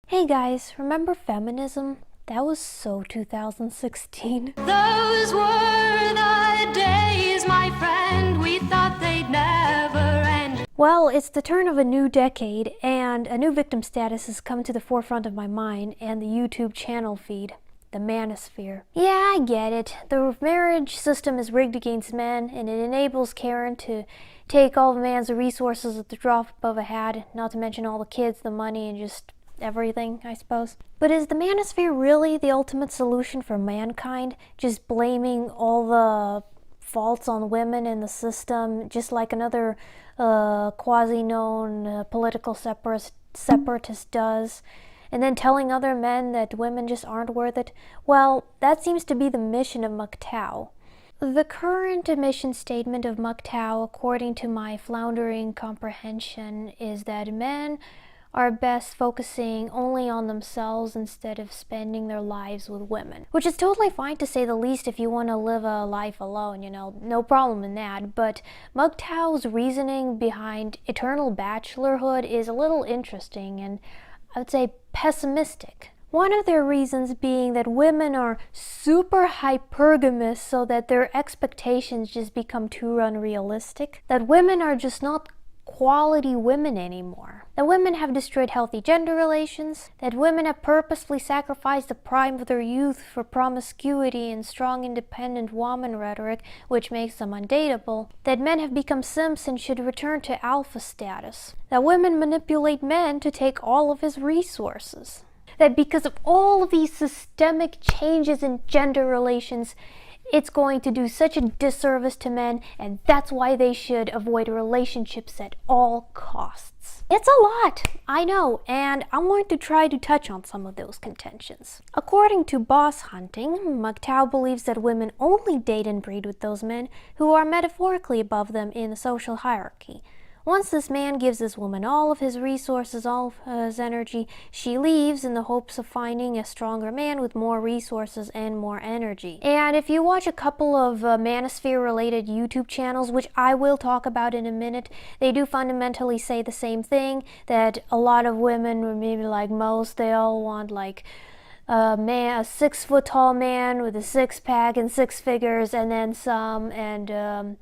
Hey guys, remember feminism? That was so 2016. Those were the days, my friend, we thought they'd never end. Well, it's the turn of a new decade, and a new victim status has come to the forefront of my mind and the YouTube channel feed. The Manosphere. Yeah, I get it. The marriage system is rigged against men, and it enables Karen to take all of man's resources at the drop of a hat, not to mention all the kids, the money, and just everything, I suppose. But is the Manosphere really the ultimate solution for mankind? Just blaming all the faults on women in the system, just like another quasi-known political separatist does, and then telling other men that women just aren't worth it? Well, that seems to be the mission of MGTOW. The current mission statement of MGTOW, according to my floundering comprehension, is that men are best focusing only on themselves instead of spending their lives with women. Which is totally fine, to say the least, if you want to live a life alone, no problem in that. But MGTOW's reasoning behind eternal bachelorhood is a little interesting and, I would say, pessimistic. One of their reasons being that women are super hypergamous, so that their expectations just become too unrealistic. That women are just not quality women anymore. That women have destroyed healthy gender relations. That women have purposefully sacrificed the prime of their youth for promiscuity and strong independent woman rhetoric, which makes them undateable. That men have become simps and should return to alpha status. That women manipulate men to take all of his resources. That because of all of these systemic changes in gender relations, it's going to do such a disservice to men, and that's why they should avoid relationships at all costs. It's a lot, I know, and I'm going to try to touch on some of those contentions. According to Boss Hunting, MGTOW believes that women only date and breed with those men who are metaphorically above them in the social hierarchy. Once this man gives this woman all of his resources, all of his energy, she leaves in the hopes of finding a stronger man with more resources and more energy. And if you watch a couple of Manosphere-related YouTube channels, which I will talk about in a minute, they do fundamentally say the same thing, that a lot of women, or maybe like most, they all want like a 6-foot-tall man with a six-pack and six figures, and then some, and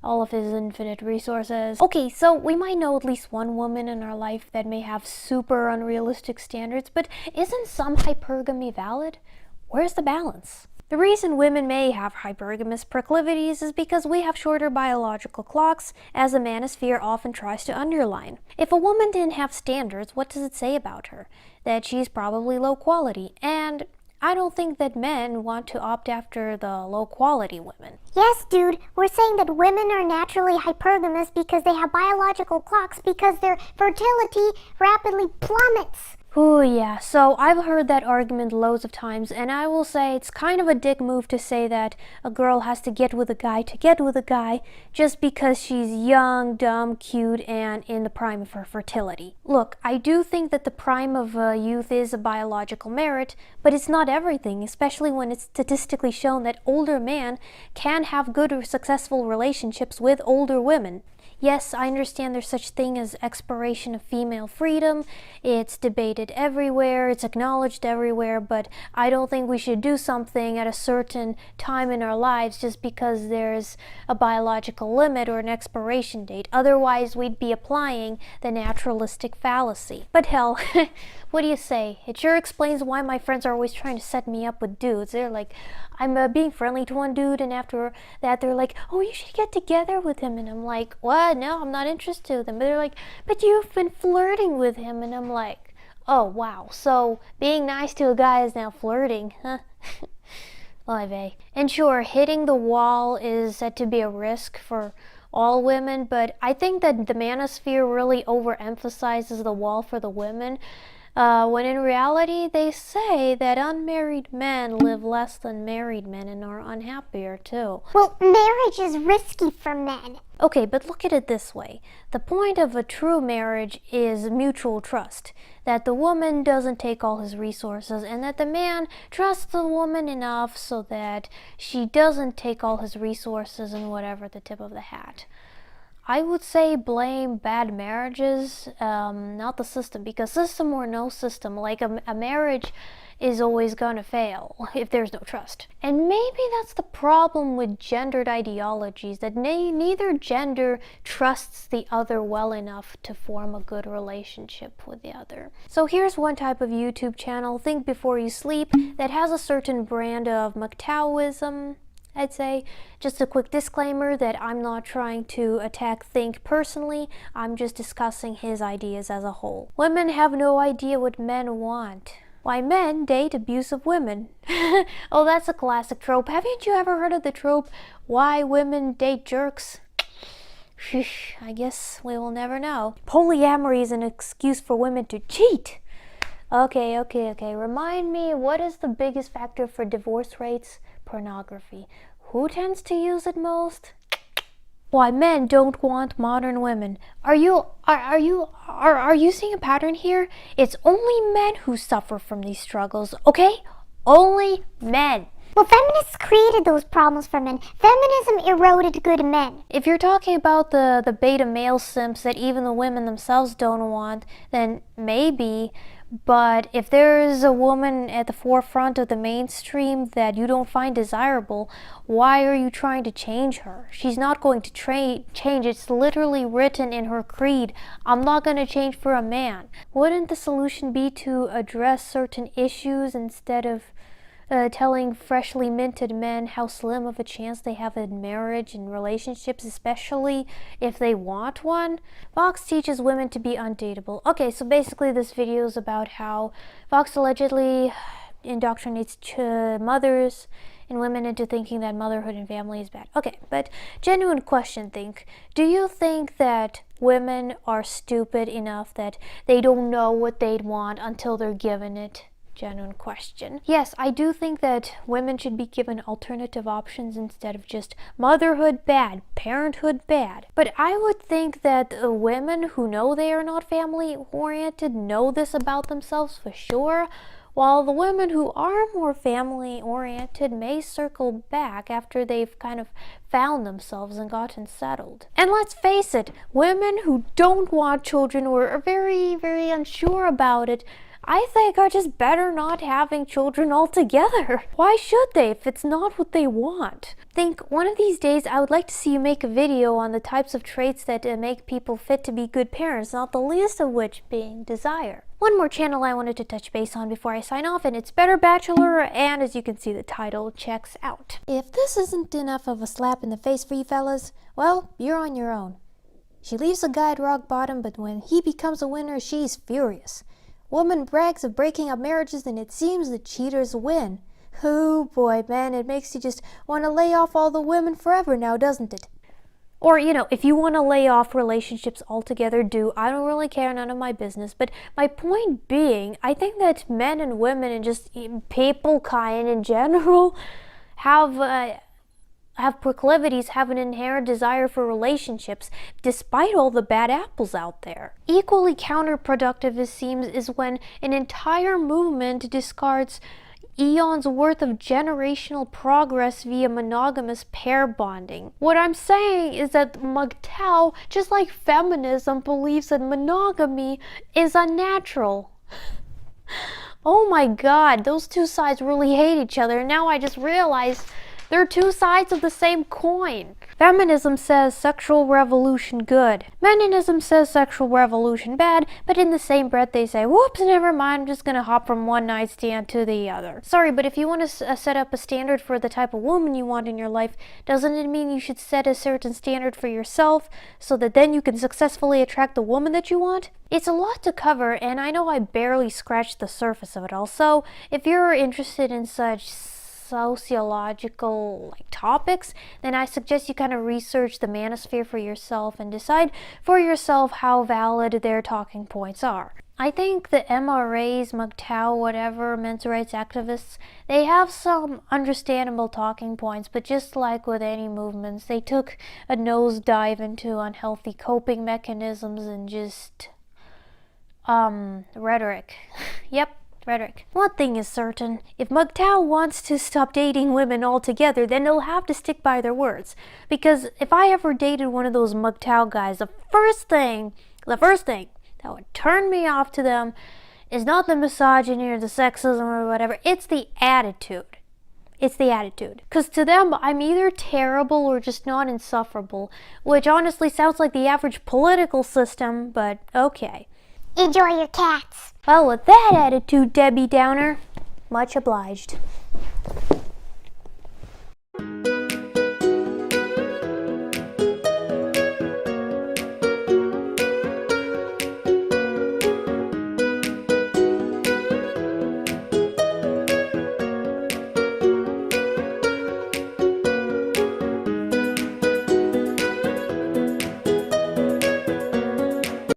all of his infinite resources. Okay, so we might know at least one woman in our life that may have super unrealistic standards, but isn't some hypergamy valid? Where's the balance? The reason women may have hypergamous proclivities is because we have shorter biological clocks, as the Manosphere often tries to underline. If a woman didn't have standards, what does it say about her? That she's probably low quality, and I don't think that men want to opt after the low-quality women. Yes, dude, we're saying that women are naturally hypergamous because they have biological clocks, because their fertility rapidly plummets. Ooh, yeah, so I've heard that argument loads of times, and I will say it's kind of a dick move to say that a girl has to get with a guy just because she's young, dumb, cute, and in the prime of her fertility. Look, I do think that the prime of youth is a biological merit, but it's not everything, especially when it's statistically shown that older men can have good or successful relationships with older women. Yes, I understand there's such thing as expiration of female freedom. It's debated everywhere, it's acknowledged everywhere, but I don't think we should do something at a certain time in our lives just because there's a biological limit or an expiration date. Otherwise, we'd be applying the naturalistic fallacy. But hell, what do you say? It sure explains why my friends are always trying to set me up with dudes. They're like, I'm being friendly to one dude, and after that they're like, oh, you should get together with him. And I'm like, what? No, I'm not interested in him. But they're like, but you've been flirting with him. And I'm like, oh, wow. So being nice to a guy is now flirting, huh? And sure, hitting the wall is said to be a risk for all women, but I think that the Manosphere really overemphasizes the wall for the women, when in reality they say that unmarried men live less than married men and are unhappier too. Well, marriage is risky for men. Okay, but look at it this way. The point of a true marriage is mutual trust. That the woman doesn't take all his resources, and that the man trusts the woman enough so that she doesn't take all his resources and whatever at the tip of the hat. I would say blame bad marriages, not the system, because system or no system, like a marriage is always gonna fail if there's no trust. And maybe that's the problem with gendered ideologies, that neither gender trusts the other well enough to form a good relationship with the other. So here's one type of YouTube channel, Think Before You Sleep, that has a certain brand of MGTOWism, I'd say. Just a quick disclaimer that I'm not trying to attack Think personally, I'm just discussing his ideas as a whole. Women have no idea what men want. Why men date abusive women. Oh, that's a classic trope. Haven't you ever heard of the trope, why women date jerks? I guess we will never know. Polyamory is an excuse for women to cheat. Okay. Remind me, what is the biggest factor for divorce rates? Pornography. Who tends to use it most? Why men don't want modern women. Are you seeing a pattern here? It's only men who suffer from these struggles, okay? Only men. Well, feminists created those problems for men. Feminism eroded good men. If you're talking about the beta male simps that even the women themselves don't want, then maybe. But if there is a woman at the forefront of the mainstream that you don't find desirable, why are you trying to change her? She's not going to change. It's literally written in her creed. I'm not going to change for a man. Wouldn't the solution be to address certain issues instead of telling freshly minted men how slim of a chance they have in marriage and relationships, especially if they want one? Vox teaches women to be undateable. Okay, so basically this video is about how Vox allegedly indoctrinates mothers and women into thinking that motherhood and family is bad. Okay, but genuine question, do you think that women are stupid enough that they don't know what they'd want until they're given it? Genuine question. Yes, I do think that women should be given alternative options instead of just motherhood bad, parenthood bad. But I would think that women who know they are not family oriented know this about themselves for sure, while the women who are more family oriented may circle back after they've kind of found themselves and gotten settled. And let's face it, women who don't want children or are very, very unsure about it, I think are just better not having children altogether. Why should they if it's not what they want? Think one of these days I would like to see you make a video on the types of traits that make people fit to be good parents, not the least of which being desire. One more channel I wanted to touch base on before I sign off, and it's Better Bachelor, and as you can see the title checks out. If this isn't enough of a slap in the face for you fellas, well, you're on your own. She leaves a guy at rock bottom, but when he becomes a winner, she's furious. Woman brags of breaking up marriages and it seems the cheaters win. Oh boy, man, it makes you just want to lay off all the women forever now, doesn't it? Or, if you want to lay off relationships altogether, do. I don't really care, none of my business. But my point being, I think that men and women and just people kind in general have proclivities, have an inherent desire for relationships, despite all the bad apples out there. Equally counterproductive, it seems, is when an entire movement discards eons worth of generational progress via monogamous pair bonding. What I'm saying is that MGTOW, just like feminism, believes that monogamy is unnatural. Oh my god, those two sides really hate each other, and now I just realized they're two sides of the same coin. Feminism says sexual revolution good. Feminism says sexual revolution bad, but in the same breath they say, whoops, never mind, I'm just gonna hop from one night stand to the other. Sorry, but if you want to set up a standard for the type of woman you want in your life, doesn't it mean you should set a certain standard for yourself so that then you can successfully attract the woman that you want? It's a lot to cover, and I know I barely scratched the surface of it all, so if you're interested in such sociological topics, then I suggest you kind of research the manosphere for yourself and decide for yourself how valid their talking points are. I think the MRAs, MGTOW, whatever, men's rights activists, they have some understandable talking points, but just like with any movements, they took a nosedive into unhealthy coping mechanisms and just rhetoric. Yep. rhetoric. One thing is certain, if MGTOW wants to stop dating women altogether, then they'll have to stick by their words. Because if I ever dated one of those MGTOW guys, the first thing that would turn me off to them is not the misogyny or the sexism or whatever, it's the attitude. It's the attitude. Because to them, I'm either terrible or just not insufferable, which honestly sounds like the average political system, but okay. Enjoy your cats. Well, with that attitude, Debbie Downer, much obliged.